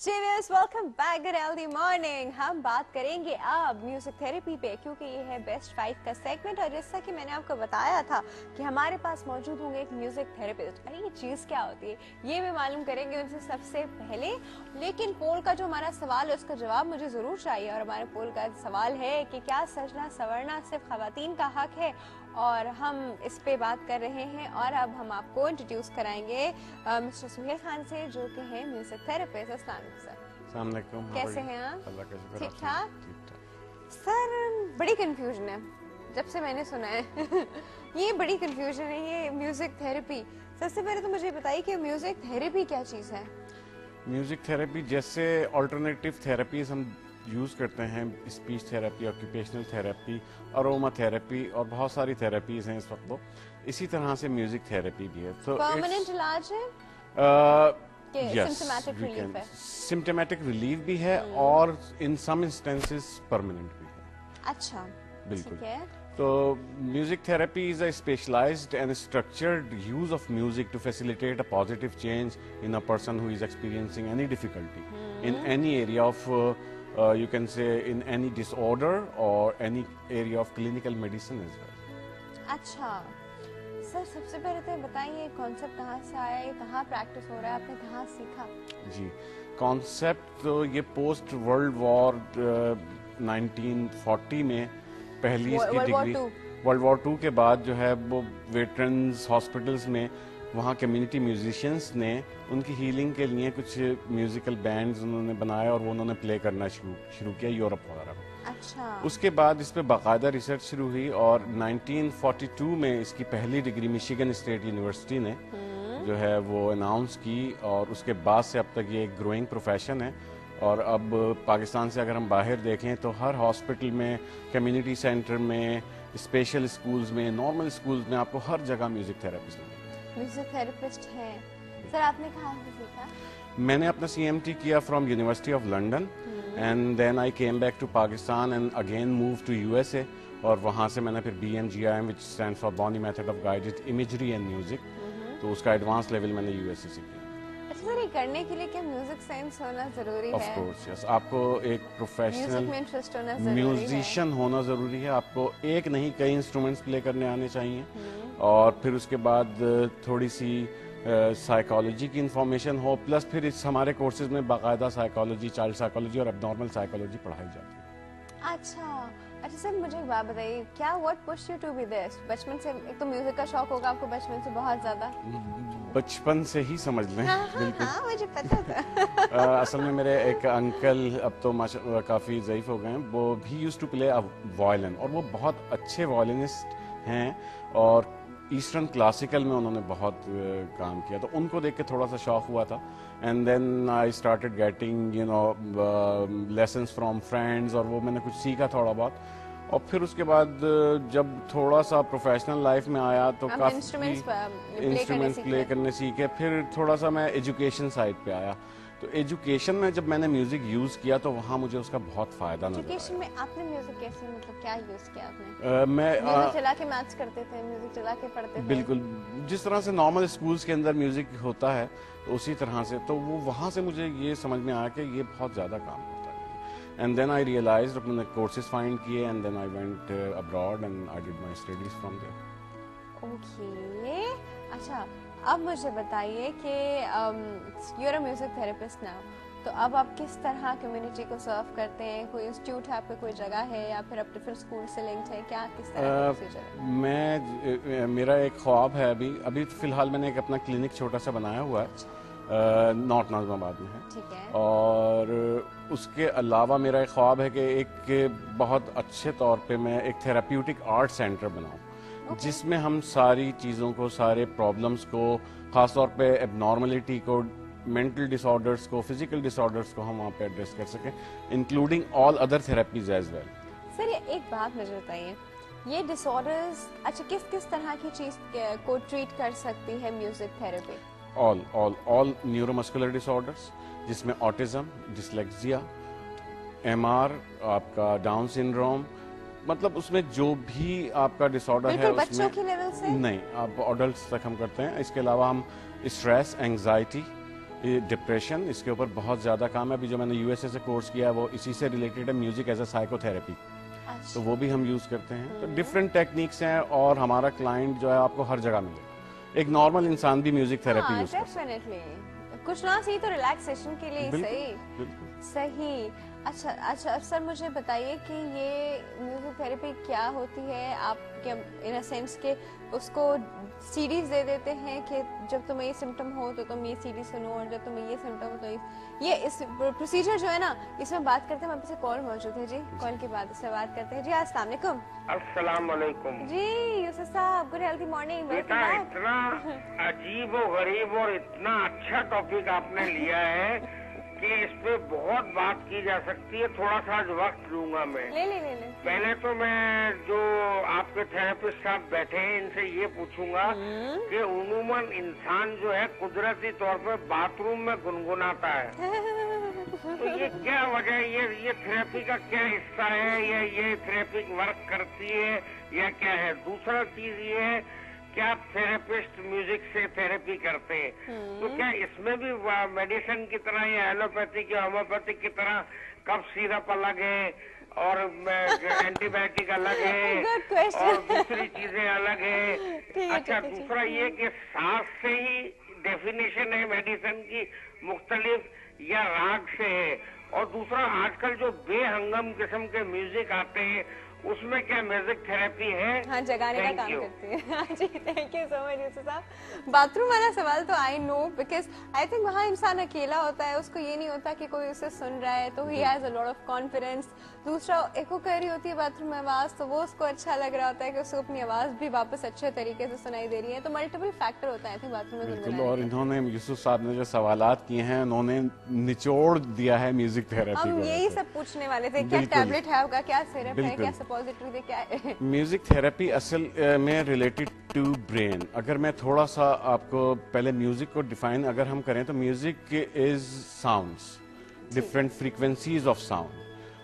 Cheers, welcome back at Healthy Morning. हम बात करेंगे अब म्यूजिक थेरेपी पे, क्योंकि ये है बेस्ट 5 का सेगमेंट। और जैसा कि मैंने आपको बताया था कि हमारे पास मौजूद होंगे एक म्यूजिक थेरेपिस्ट। अरे ये चीज़ क्या होती है ये भी मालूम करेंगे उनसे सबसे पहले। लेकिन पोल का जो हमारा सवाल है उसका जवाब मुझे ज़रूर चाहिए। और हमारे पोल का सवाल है कि क्या सजना संवरना सिर्फ ख़वातीन का हक है, और हम इस पे बात कर रहे हैं। और अब हम आपको इंट्रोड्यूस कराएंगे मिस्टर सुहेल खान से, जो कि हैं म्यूजिक थेरेपिस्ट। अस्सलाम वालेकुम, कैसे हैं आप? अल्लाह का शुक्र, ठीक ठाक। ठीक-ठाक। सर बड़ी कंफ्यूजन है जब से मैंने सुना है ये बड़ी कंफ्यूजन है ये म्यूजिक थेरेपी। सबसे पहले तो मुझे बताइए कि म्यूजिक थेरेपी क्या चीज़ है? म्यूजिक थेरेपी जैसे ऑल्टरनेटिव थेरेपीज हम यूज़ करते हैं, speech therapy, occupational therapy, aroma therapy और बहुत सारी थेरेपीज हैं इस वक्त। तो इसी तरह से म्यूजिक थेरेपी भी है। तो परमानेंट इलाज है? सिम्पटोमेटिक रिलीफ है? सिम्पटोमेटिक रिलीफ भी है और इन सम इंस्टेंसेस परमानेंट भी है। अच्छा, बिल्कुल। ठीक है। तो music therapy is a specialized and structured use of music to facilitate a positive change in a person who is experiencing any difficulty in any area of you can say in any disorder or any area of clinical medicine as well. अच्छा sir, सबसे पहले तो बताइए concept कहाँ से आया, ये कहाँ प्रैक्टिस हो रहा है, आपने कहाँ सीखा? जी, कॉन्सेप्ट तो ये पोस्ट वर्ल्ड वॉर 1940 में पहली इसकी डिग्री, वर्ल्ड वॉर 2 के बाद जो है वो वेटरन्स हॉस्पिटल्स में वहाँ कम्युनिटी म्यूजिशियंस ने उनकी हीलिंग के लिए कुछ म्यूजिकल बैंड्स उन्होंने बनाए और वो उन्होंने प्ले करना शुरू किया यूरोप वगैरह में। अच्छा। उसके बाद इस पे बाकायदा रिसर्च शुरू हुई और 1942 में इसकी पहली डिग्री मिशिगन स्टेट यूनिवर्सिटी ने जो है वो अनाउंस की, और उसके बाद से अब तक ये एक ग्रोइंग प्रोफेशन है। और अब पाकिस्तान से अगर हम बाहर देखें तो हर हॉस्पिटल में, कम्युनिटी सेंटर में, स्पेशल स्कूल्स में, नॉर्मल स्कूल्स में आपको हर जगह म्यूजिक थेरेपिस्ट मिलेंगे। म्यूजिक थेरेपिस्ट है। सर आपने कहाँ से सीखा? मैंने अपना CMT किया from University of London and then I came back to Pakistan and again move to USA। और वहाँ से मैंने फिर BMGIM which stands for Bonnie method of guided imagery and music, तो उसका एडवांस लेवल मैंने USA से किया। अच्छा सर, ये करने के लिए क्या म्यूजिक सेंस होना जरूरी है? ऑफ कोर्स यस, आपको एक प्रोफेशनल म्यूजिशियन म्यूजिशियन होना जरूरी है। आपको एक नहीं कई इंस्ट्रूमेंट्स प्ले करने आने चाहिए, और फिर उसके बाद थोड़ी सी साइकोलॉजी की इंफॉर्मेशन हो, प्लस फिर इस हमारे कोर्सेज में बाकायदा साइकोलॉजी, चाइल्ड साइकोलॉजी और एबनॉर्मल साइकोलॉजी पढ़ाई जाती है। अच्छा सर, मुझे एक बात बताइए, क्या what push you to be this? बचपन से एक तो म्यूजिक का शौक होगा आपको बचपन से बहुत ज्यादा? बचपन से ही समझ लें। बिल्कुल। हाँ, मुझे पता था। असल में मेरे एक अंकल अब तो काफ़ी ज़ईफ़ हो गए हैं, वो भी यूज़ टू प्ले वायलिन, और वो बहुत अच्छे वायलिनिस्ट हैं और ईस्टर्न क्लासिकल में उन्होंने बहुत काम किया, तो उनको देख के थोड़ा सा शौक हुआ था। And then I started getting you know lessons from friends, और वो मैंने कुछ सीखा थोड़ा बहुत। और फिर उसके बाद जब थोड़ा सा प्रोफेशनल लाइफ में आया तो काफ़ी इंस्ट्रूमेंट्स प्ले करने सीखे। फिर थोड़ा सा मैं एजुकेशन साइड पे आया, तो एजुकेशन में जब मैंने म्यूजिक यूज़ किया तो वहाँ मुझे उसका बहुत फ़ायदा नजर आया। एजुकेशन में आपने म्यूजिक कैसे, मतलब क्या यूज़ किया आपने? मैं म्यूजिक चला के मैथ्स करते थे, म्यूजिक चला के पढ़ते थे? बिल्कुल, जिस तरह से नॉर्मल स्कूल्स के अंदर म्यूजिक होता है तो उसी तरह से, तो वो वहाँ से मुझे ये समझ में आया कि ये बहुत ज़्यादा काम करता है। एंड देन आई रियलाइज्ड, अपने कोर्सेज फाइंड किए and then I went abroad and I did my studies from there. Okay, अच्छा अब मुझे बताइए कि you are a music therapist now, तो अब आप किस तरह कम्युनिटी को सर्व करते हैं? कोई इंस्टीट्यूट है आपका, कोई जगह है, या फिर आप डिफरेंट स्कूल से लिंक्ड है, क्या किस तरह का प्रोसीजर है? मेरा एक ख्वाब है, अभी फिलहाल मैंने एक अपना क्लिनिक छोटा सा बनाया हुआ है, नॉर्थ नाज़िमाबाद में है। ठीक है। और उसके अलावा मेरा एक ख्वाब है कि एक बहुत अच्छे तौर पे मैं एक थेराप्यूटिक आर्ट सेंटर बनाऊं, जिसमें हम सारी चीज़ों को, सारे प्रॉब्लम्स को, ख़ास तौर पे एबनॉर्मलिटी को, मेंटल डिसऑर्डर्स को, फिजिकल डिसऑर्डर्स को हम वहाँ पे एड्रेस कर सकें, including all other therapies as well. Sir ये एक बात मुझे बताइए, ये डिसऑर्डर्स अच्छा किस किस तरह की चीज़ को ट्रीट कर सकती है music therapy? All neuromuscular disorders, जिसमें ऑटिज्म, डिसलेक्सिया, MR, आपका डाउन सिंड्रोम, मतलब उसमें जो भी आपका डिसऑर्डर है उसमें बच्चों के लेवल से नहीं, आप अडल्ट्स तक हम करते हैं। इसके अलावा हम स्ट्रेस, एंजाइटी, डिप्रेशन, इसके ऊपर बहुत ज़्यादा काम है। अभी जो मैंने यूएसए से कोर्स किया है वो इसी से रिलेटेड है, म्यूजिक एज अ साइकोथेरेपी। तो वो भी हम यूज़ करते हैं। तो डिफरेंट टेक्निक्स हैं और हमारा क्लाइंट जो है आपको हर जगह मिलेगा। एक नॉर्मल इंसान भी म्यूजिक थेरेपी यूज़ कर सकता है। कुछ ना सही तो रिलैक्सेशन के लिए सही सही। अच्छा सर मुझे बताइए कि ये म्यूजिक थेरेपी क्या होती है? आप क्या इन अ सेंस के उसको सीडीज दे देते हैं कि जब तुम्हें ये सिम्टम हो तो तुम ये सीडी सुनो, और जब तुम्हें ये सिम्टम हो तो ये इस प्रोसीजर जो है ना, इसमें बात करते हैं। हमारे पास कॉल मौजूद है जी, कॉल के बाद इससे बात करते हैं जी। अस्सलाम वालेकुम। अस्सलाम वालेकुम जी यूसुफ साहब, गुड हेल्दी मॉर्निंग। बेटा इतना अजीब और गरीब और इतना अच्छा टॉपिक आपने लिया है कि इस पे बहुत बात की जा सकती है। थोड़ा सा आज वक्त लूंगा मैं। ले। पहले तो मैं जो आपके थेरेपिस्ट साहब बैठे हैं इनसे ये पूछूंगा कि उन्मूमन इंसान जो है कुदरती तौर पर बाथरूम में गुनगुनाता है, तो ये क्या वजह है? ये थेरेपी का क्या हिस्सा है? ये थेरेपी वर्क करती है या क्या है? दूसरा चीज ये है क्या थेरेपिस्ट म्यूजिक से थेरेपी करते हैं, तो क्या इसमें भी मेडिसिन की तरह या एलोपैथिक या होम्योपैथिक की तरह कफ सिरप अलग है और एंटीबायोटिक अलग है और दूसरी चीजें अलग है? अच्छा, दूसरा ये कि सांस से ही डेफिनेशन है मेडिसिन की मुख्तलिफ या राग से है? और दूसरा आजकल जो बेहंगम किस्म के म्यूजिक आते हैं उसमें क्या म्यूजिक थेरेपी है? हाँ, जगाने का काम करती है। हाँ जी, thank you so much Yusuf साहब। बाथरूम वाला सवाल तो I know, because I think वहाँ इंसान अकेला होता है, उसको ये नहीं होता कि कोई उसे सुन रहा है, तो he has a lot of confidence. दूसरा एको कर रही होती है बाथरूम में आवाज, तो वो उसको अच्छा लग रहा होता है कि उसको अपनी आवाज भी वापस अच्छे तरीके से सुनाई दे रही है। तो मल्टीपल फैक्टर होता है बाथरूम में गुनगुनाने। और इन्होंने यूसुफ साहब ने जो सवालात किए हैं उन्होंने निचोड़ दिया है म्यूजिक थेरेपी को। हम यही सब पूछने वाले थे, क्या टैबलेट है आपका, क्या सिरप है, क्या सपोजिटरी क्या है? म्यूजिक थेरेपी असल में रिलेटेड टू ब्रेन। अगर मैं थोड़ा सा आपको पहले म्यूजिक को डिफाइन अगर हम करें तो music is sounds, different frequencies of sound.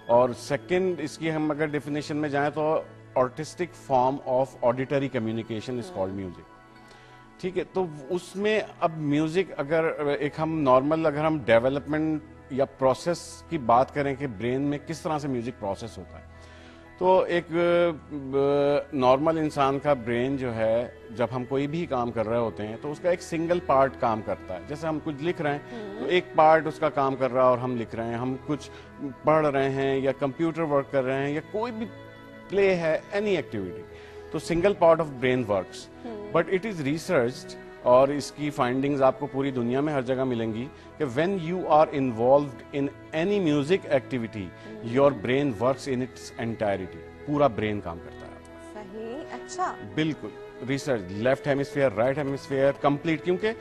और सेकंड इसकी हम अगर डेफिनेशन में जाएं तो artistic form of auditory communication is called music. ठीक है, तो उसमें अब म्यूजिक अगर एक हम नॉर्मल अगर हम डेवलपमेंट या प्रोसेस की बात करें कि ब्रेन में किस तरह से म्यूजिक प्रोसेस होता है, तो एक नॉर्मल इंसान का ब्रेन जो है जब हम कोई भी काम कर रहे होते हैं तो उसका एक सिंगल पार्ट काम करता है। जैसे हम कुछ लिख रहे हैं तो एक पार्ट उसका काम कर रहा है और हम लिख रहे हैं, हम कुछ पढ़ रहे हैं या कंप्यूटर वर्क कर रहे हैं या कोई भी प्ले है, एनी एक्टिविटी, तो single part of brain works. But it is researched और इसकी फाइंडिंग्स आपको पूरी दुनिया में हर जगह मिलेंगी कि when you are involved in any music activity your brain works in its entirety, पूरा ब्रेन काम करता है। सही, अच्छा, बिल्कुल research, left hemisphere, right hemisphere complete. क्योंकि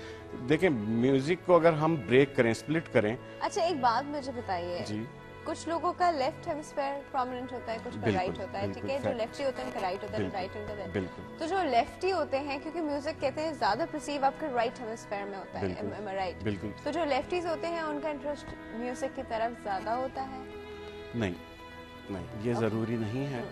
देखें म्यूजिक को अगर हम ब्रेक करें, स्प्लिट करें। अच्छा, एक बात मुझे बताइए जी, कुछ लोगों का लेफ्ट हेमिस्फीयर प्रोमिनेंट होता है, कुछ का राइट होता है, ठीक है? जो लेफ्टी होते हैं उनका राइट होता है, राइट होता है। तो जो लेफ्टी होते हैं, क्योंकि म्यूजिक कहते हैं ज्यादा परसीव आपके राइट हेमिस्फीयर में होता है, राइट? बिल्कुल। तो जो लेफ्टीज होते हैं उनका इंटरेस्ट म्यूजिक की तरफ ज्यादा होता है? नहीं, ये जरूरी नहीं है।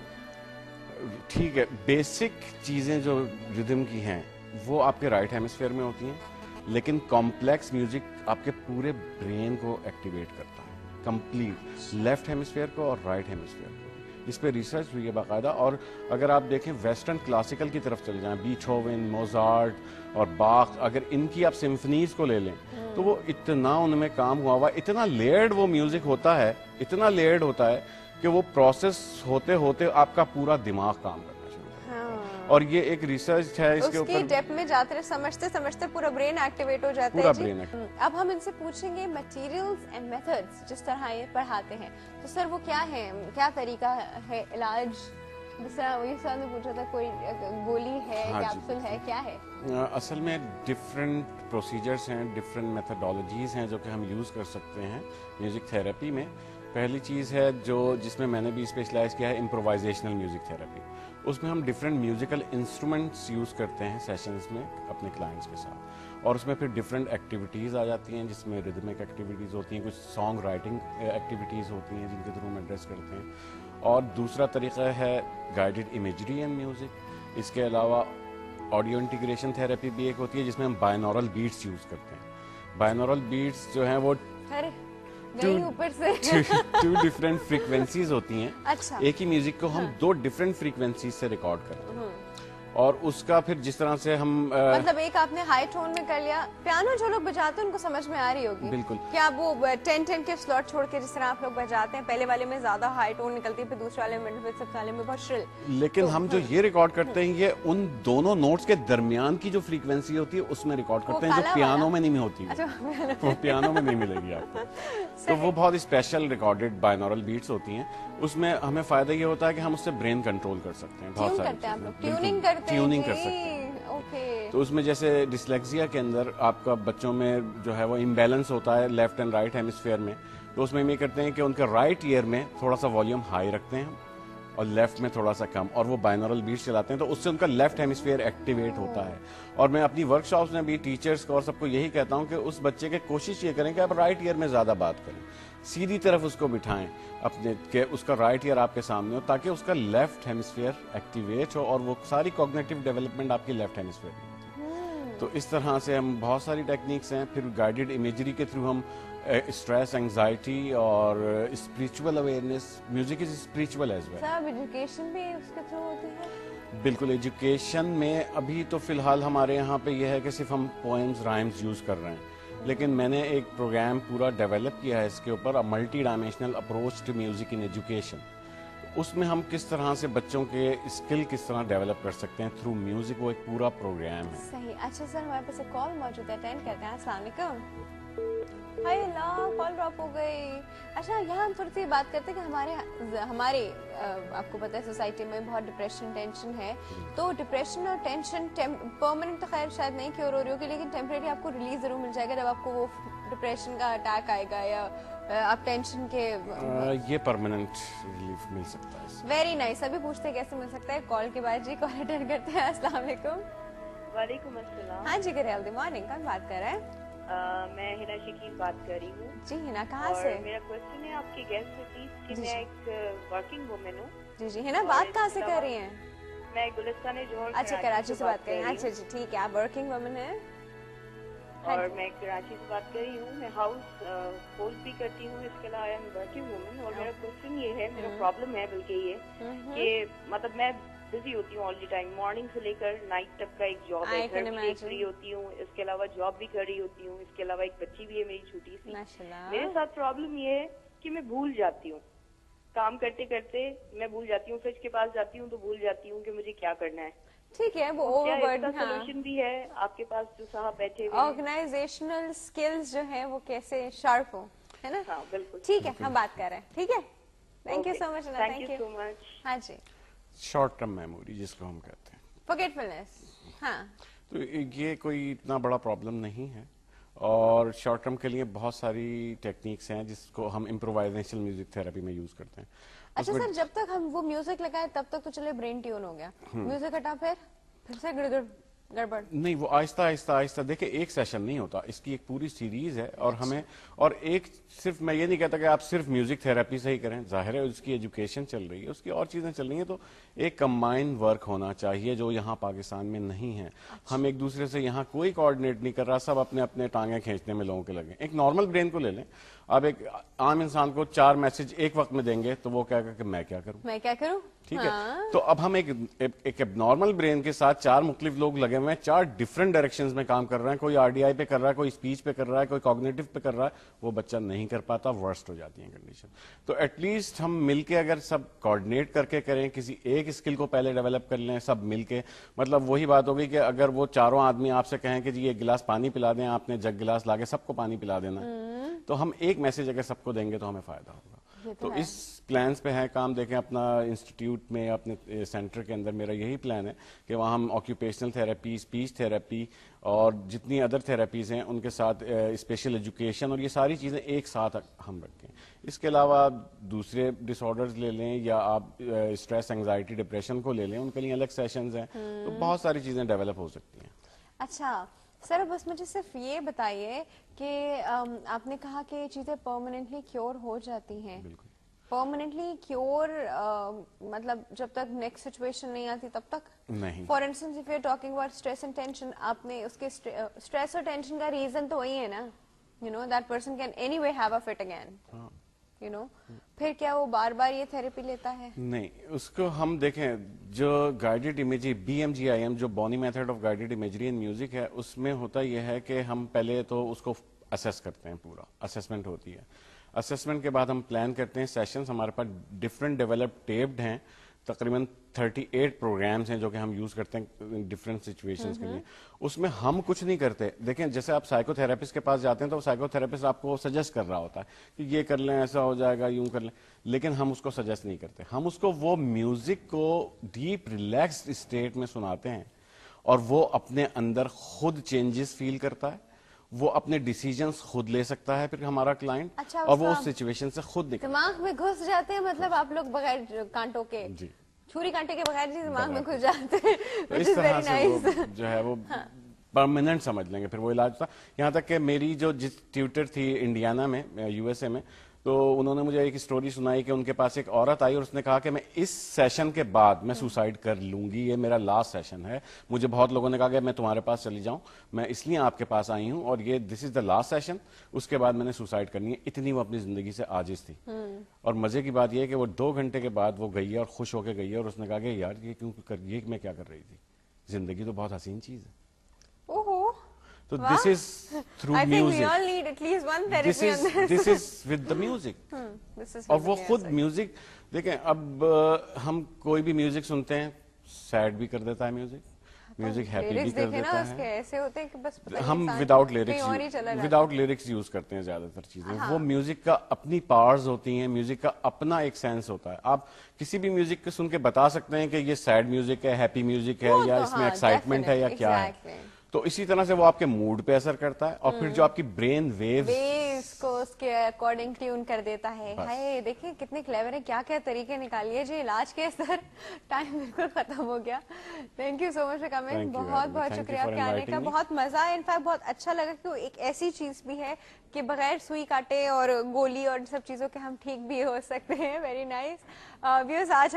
ठीक है, बेसिक चीजें जो रिदम की हैं वो आपके राइट हेमिस्फीयर में होती हैं, लेकिन कॉम्प्लेक्स म्यूजिक आपके पूरे ब्रेन को एक्टिवेट करता है, कंप्लीट लेफ्ट हेमिस्फीयर को और राइट हेमिस्फीयर को। इस पे रिसर्च हुई है बाकायदा। और अगर आप देखें वेस्टर्न क्लासिकल की तरफ चले जाएं, बीथोवन, मोजार्ट और बाख, अगर इनकी आप सिम्फनीज को ले लें तो वो इतना उनमें काम हुआ हुआ, इतना लेयर्ड वो म्यूजिक होता है, इतना लेयर्ड होता है कि वो प्रोसेस होते होते आपका पूरा दिमाग काम करना शुरू करता है। और ये एक रिसर्च है इसके ऊपर, डेप्थ में जाते समझते समझते पूरा ब्रेन एक्टिवेट हो जाता पूरा है। ब्रेन अब हम इनसे पूछेंगे मटेरियल्स एंड मेथड्स जिस तरह ये पढ़ाते हैं, तो सर वो क्या है, क्या तरीका है इलाज? जिस तरह वही सर ने पूछा था, कोई गोली है, कैप्सूल है, क्या है? असल में डिफरेंट प्रोसीजर्स हैं, डिफरेंट मेथडोलॉजीज हैं जो कि हम यूज़ कर सकते हैं म्यूज़िक थेरेपी में। पहली चीज़ है जो जिसमें मैंने भी स्पेशलाइज किया है, इम्प्रोवाइजेशनल म्यूज़िक थेरेपी। उसमें हम डिफरेंट म्यूजिकल इंस्ट्रूमेंट्स यूज़ करते हैं सेशंस में अपने क्लाइंट्स के साथ, और उसमें फिर डिफरेंट एक्टिविटीज़ आ जाती हैं जिसमें रिदमिक एक्टिविटीज़ होती हैं, कुछ सॉन्ग राइटिंग एक्टिविटीज़ होती हैं जिनके थ्रू हम एड्रेस करते हैं। और दूसरा तरीका है गाइडेड इमेजरी एंड म्यूज़िक। इसके अलावा ऑडियो इंटीग्रेशन थेरेपी भी एक होती है जिसमें हम बाइनॉरल बीट्स यूज़ करते हैं। बाइनॉरल बीट्स जो हैं वो अरे नहीं ऊपर से टू डिफरेंट फ्रीक्वेंसीज होती हैं। अच्छा। एक ही म्यूजिक को हम दो डिफरेंट फ्रीक्वेंसीज से रिकॉर्ड करते हैं और उसका फिर जिस तरह से हम मतलब एक आपने हाई टोन में कर लिया, पियानो जो लोग बजाते हैं उनको समझ में आ रही होगी। बिल्कुल। क्या आप वो 10-10 के स्लॉट छोड़ के जिस तरह आप लोग बजाते हैं, पहले वाले में ज्यादा हाई टोन निकलती है, फिर दूसरे वाले में मिडिल, फिर वाले में बहुत श्रिल। लेकिन हम जो ये रिकॉर्ड करते हैं ये उन दोनों नोट्स के दरमियान की जो फ्रीक्वेंसी होती है उसमें रिकॉर्ड करते हैं, जो पियानो में नहीं होती। वो पियानो में नहीं मिलेगी आपको। तो वो बहुत स्पेशल रिकॉर्डेड बाइनॉरल बीट्स होती हैं। उसमें हमें फायदा ये होता है कि हम उससे ब्रेन कंट्रोल कर सकते हैं, बहुत सारी ट्यूनिंग कर सकते हैं। ओके। तो उसमें जैसे डिस्लेक्सिया के अंदर आपका बच्चों में जो है वो इम्बैलेंस होता है लेफ्ट एंड राइट हेमिस्फीयर में, तो उसमें हम ये करते हैं कि उनके राइट ईयर में थोड़ा सा वॉल्यूम हाई रखते हैं और लेफ्ट में थोड़ा सा कम, और वो बाइनॉरल बीट्स चलाते हैं, तो उससे उनका लेफ्ट हेमिस्फीयर एक्टिवेट होता है। और मैं अपनी वर्कशॉप्स में भी टीचर्स को और सबको यही कहता हूँ कि उस बच्चे के कोशिश ये करें कि आप राइट ईयर में ज्यादा बात करें, सीधी तरफ उसको बिठाएं अपने के, उसका राइट ईयर आपके सामने हो ताकि उसका लेफ्ट हेमिस्फीयर एक्टिवेट हो और वो सारी कॉग्निटिव डेवलपमेंट आपकी लेफ्ट हेमिस्फीयर में। तो इस तरह से हम बहुत सारी टेक्निक्स हैं। फिर गाइडेड इमेजरी के थ्रू हम स्ट्रेस, एंजाइटी और spiritual awareness, music is spiritual as well. सब एजुकेशन भी उसके थ्रू होती है? बिल्कुल। एजुकेशन में अभी तो फिलहाल हमारे यहाँ पे ये है कि सिर्फ हम पोएम्स, राइम्स यूज कर रहे हैं, लेकिन मैंने एक प्रोग्राम पूरा डेवलप किया है इसके ऊपर, a multi dimensional approach to music in education. उसमें हम किस तरह से बच्चों के स्किल किस तरह डेवलप कर सकते हैं थ्रू म्यूजिक, वो एक पूरा प्रोग्राम है। सही। अच्छा सर, हमारे पास एक कॉल मौजूद है, अटेंड करते हैं। अस्सलाम वालेकुम। हाय अल्लाह, कॉल ड्रॉप हो गई। अच्छा, यहाँ हम थोड़ी सी बात करते हैं कि हमारे आपको पता है सोसाइटी में बहुत डिप्रेशन, टेंशन है, तो डिप्रेशन और टेंशन परमानेंट तो खैर शायद नहीं क्योर हो रही होगी, लेकिन टेम्परेरी आपको रिलीज जरूर मिल जाएगा जब आपको वो डिप्रेशन का अटैक आएगा या आप टेंशन के ये परमानेंट रिलीफ मिल सकता है। Very nice. अभी पूछते हैं कैसे मिल सकता है, कॉल के बाद जी कॉल अटेंड करते हैं। अस्सलाम वालेकुम। वालेकुम अस्सलाम। हाँ जी, गुड मॉर्निंग। कौन बात कर रहा है? मैं हिना शकील बात कर रही हूँ। जी हिना, कहाँ से? मेरा क्वेश्चन है आपके गेस्ट से प्लीज कि मैं एक वर्किंग वुमेन हूँ। जी जी हिना, बात कहाँ से कर रही हैं? मैं गुलिस्तान जोहर। अच्छा, कराची से बात कर रही हैं। अच्छा जी, ठीक है। आप वर्किंग वुमेन हैं? और मैं कराची से बात कर रही हूँ। मैं हाउस होल्ड भी करती हूँ, इसके अलावा आई एम वर्किंग वुमेन। और मेरा क्वेश्चन ये है, मेरा प्रॉब्लम है बल्कि ये कि मतलब मैं बिजी होती हूँ ऑल द टाइम, मॉर्निंग से लेकर नाइट तक का एक जॉब है, घर भी देख रही होती हूँ, इसके अलावा जॉब भी कर रही होती हूँ, इसके अलावा एक बच्ची भी है मेरी छोटी सी। मेरे साथ प्रॉब्लम ये है कि मैं भूल जाती हूँ, काम करते करते मैं भूल जाती हूँ, फ्रिज के पास जाती हूँ तो भूल जाती हूँ कि मुझे क्या करना है। ठीक है, वो ओवरबर्डन। हाँ, सोल्यूशन भी है आपके पास जो साहब बैठे हुए। ऑर्गेनाइजेशनल स्किल्स जो है वो कैसे शार्प हो, है ना? हाँ बिल्कुल। ठीक है, हम बात कर रहे हैं। ठीक है, thank you so much. Thank you so much. हाँ जी, शॉर्ट टर्म मेमोरी जिसको हम कहते हैं, फॉरगेटफुलनेस। हाँ, तो ये कोई इतना बड़ा प्रॉब्लम नहीं है और शॉर्ट टर्म के लिए बहुत सारी टेक्निक्स हैं जिसको हम इम्प्रोवाइजेशनल म्यूजिक थेरेपी में यूज करते हैं। अच्छा सर, जब तक हम वो म्यूजिक लगाए तब तक तो चले ब्रेन ट्यून हो गया, म्यूजिक हटा फिर से गड़बड़ नहीं, वो आहिस्ता आहिस्ता आहिस्ता। देखिए, एक सेशन नहीं होता, इसकी एक पूरी सीरीज है और हमें और एक सिर्फ मैं ये नहीं कहता कि आप सिर्फ म्यूजिक थेरेपी से ही करें, जाहिर है उसकी एजुकेशन चल रही है, उसकी और चीजें चल रही हैं, तो एक कंबाइंड वर्क होना चाहिए जो यहाँ पाकिस्तान में नहीं है। हम एक दूसरे से यहाँ कोई कोऑर्डिनेट नहीं कर रहा, सब अपने अपने टांगे खींचने में लोगों के लगे। एक नॉर्मल ब्रेन को ले लें, आप एक आम इंसान को 4 मैसेज एक वक्त में देंगे तो वो कहेगा कि मैं क्या करूं, ठीक है। तो अब हम एक एबनॉर्मल ब्रेन के साथ 4 मुख्तलिफ लोग लगे हुए हैं, 4 डिफरेंट डायरेक्शंस में काम कर रहे हैं, कोई आरडीआई पे कर रहा है, कोई स्पीच पे कर रहा है, कोई कॉग्निटिव पे कर रहा है, वो बच्चा नहीं कर पाता, वर्स्ट हो जाती है कंडीशन। तो एटलीस्ट हम मिलके अगर सब कोऑर्डिनेट करके करें, किसी एक स्किल को पहले डेवलप कर लें सब मिलके, मतलब वही बात होगी कि अगर वो चारों आदमी आपसे कहें कि जी एक गिलास पानी पिला दें, आपने जग गिलास लाके सबको पानी पिला देना, तो हम एक मैसेज अगर सबको देंगे तो हमें फायदा होगा। तो इस प्लान्स पे है काम। देखें, अपना इंस्टीट्यूट में, अपने सेंटर के अंदर मेरा यही प्लान है कि वहाँ हम ऑक्यूपेशनल थेरेपी, स्पीच थेरेपी और जितनी अदर थेरेपीज हैं उनके साथ स्पेशल एजुकेशन और ये सारी चीज़ें एक साथ हम रखें। इसके अलावा दूसरे डिसऑर्डर्स ले लें या आप स्ट्रेस, एंजाइटी, डिप्रेशन को ले लें, उनके लिए अलग सेशंस हैं, तो बहुत सारी चीज़ें डेवलप हो सकती हैं। अच्छा सर, बस मुझे सिर्फ ये बताइए कि आपने कहा कि चीजें परमानेंटली क्योर हो जाती हैं। परमानेंटली क्योर मतलब जब तक नेक्स्ट सिचुएशन नहीं आती तब तक नहीं। For instance if you are talking about stress and tension, आपने उसके स्ट्रेस और टेंशन का रीजन तो वही है ना? you know that person can anyway have a fit again, you know. फिर क्या वो बार बार ये थेरेपी लेता है? नहीं, उसको हम देखें जो गाइडेड इमेजरी BMGIM जो Bonnie method of guided imagery in music है, उसमें होता यह है कि हम पहले तो उसको असेस करते हैं, पूरा असेसमेंट होती है। असेसमेंट के बाद हम प्लान करते हैं सेशंस, हमारे पास डिफरेंट डेवलप टेप्ड हैं, तकरीबन 38 प्रोग्राम्स हैं जो कि हम यूज करते हैं डिफरेंट सिचुएशंस के लिए। उसमें हम कुछ नहीं करते। देखें जैसे आप साइकोथेरेपिस्ट के पास जाते हैं तो साइकोथेरेपिस्ट आपको सजेस्ट कर रहा होता है कि ये कर लें, ऐसा हो जाएगा, यूं कर लें, लेकिन हम उसको सजेस्ट नहीं करते। हम उसको वो म्यूजिक को डीप रिलैक्स्ड स्टेट में सुनाते हैं और वो अपने अंदर खुद चेंजेस फील करता है, वो अपने डिसीजंस खुद ले सकता है फिर हमारा क्लाइंट। अच्छा, और वो उस सिचुएशन से खुद निकल दिमाग में घुस जाते हैं, मतलब आप लोग बगैर कांटों के, जी, छुरी कांटे के बगैर जी दिमाग में घुस जाते हैं, तो which इस is तरह very से nice. वो जो है वो परमानेंट समझ लेंगे फिर वो इलाज था। यहाँ तक कि मेरी जो जिस ट्यूटर थी इंडियाना में, USA में, तो उन्होंने मुझे एक स्टोरी सुनाई कि उनके पास एक औरत आई और उसने कहा कि मैं इस सेशन के बाद मैं सुसाइड कर लूंगी, ये मेरा लास्ट सेशन है। मुझे बहुत लोगों ने कहा कि मैं तुम्हारे पास चली जाऊं, मैं इसलिए आपके पास आई हूं और ये this is the last session, उसके बाद मैंने सुसाइड करनी है। इतनी वो अपनी जिंदगी से आजिज थी। और मजे की बात यह है कि वो 2 घंटे के बाद वो गई है और खुश होकर गई है और उसने कहा कि यार ये मैं क्या कर रही थी, जिंदगी तो बहुत हसीन चीज है। ओहो, तो this is through I think we music, all need at least one therapy on this. This is with the music. This is और वो really खुद awesome. म्यूजिक देखें, अब हम कोई भी म्यूजिक सुनते हैं, सैड भी कर देता है म्यूजिक, म्यूजिक हैप्पी भी Lyrics कर देखे ना देता उसके है। ऐसे होते हैं कि बस पता नहीं हम इंसान विदाउट कहीं और ही चला लिरिक्स जाता विदाउट लिरिक्स यूज करते हैं ज्यादातर चीजें। वो म्यूजिक का अपनी पावर्स होती हैं, म्यूजिक का अपना एक सेंस होता है। आप किसी भी म्यूजिक को सुन के बता सकते हैं कि ये सैड म्यूजिक है, हैप्पी म्यूजिक है, वो या तो इसमें हाँ, एक्साइटमेंट है या definitely, क्या है। exactly. तो इसी तरह से वो आपके मूड पे असर करता है और फिर जो आपकी ब्रेन वेव्स वेव्स को उसके अकॉर्डिंग ट्यून कर देता है। हाय देखिए कितने क्लेवर है, क्या क्या तरीके निकालिए जी इलाज के। सर टाइम बिल्कुल खत्म हो गया। Thank you so much for coming, Thank you, बहुत Abby. बहुत Thank you शुक्रिया for आपके आने inviting का, me. बहुत मजा आया। इनफैक्ट बहुत अच्छा लगा कि वो एक ऐसी चीज भी है कि बगैर सुई काटे और गोली और सब चीजों के हम ठीक भी हो सकते हैं। वेरी नाइस व्यूअर्स, आज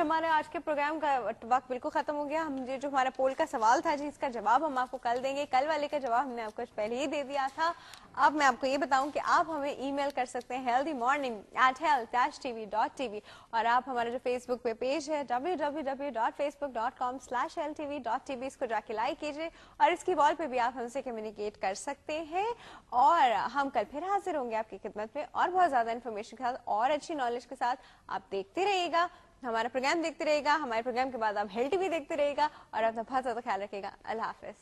के प्रोग्राम का वक्त बिल्कुल खत्म हो गया। हम जो हमारा पोल का सवाल था जी, इसका जवाब हम आपको कल देंगे। कल वाले का जवाब हमने आपको पहले ही दे दिया था। अब मैं आपको ये बताऊं कि आप हमें ईमेल कर सकते हैं healthymorning@health-tv.tv और आप हमारा जो फेसबुक पे पेज है www.facebook.com/healthtv.tv, इसको जाके लाइक कीजिए और इसकी वॉल पे भी आप हमसे कम्युनिकेट कर सकते हैं। और हम कल फिर हाजिर होंगे आपकी खिदमत में और बहुत ज्यादा इन्फॉर्मेशन के साथ और अच्छी नॉलेज के साथ। आप देखते रहिएगा, हमारा प्रोग्राम देखते रहिएगा, हमारे प्रोग्राम के बाद आप हेल्थ टीवी देखते रहिएगा और अपना बहुत ज्यादा ख्याल रखिएगा। अल्लाह हाफिज।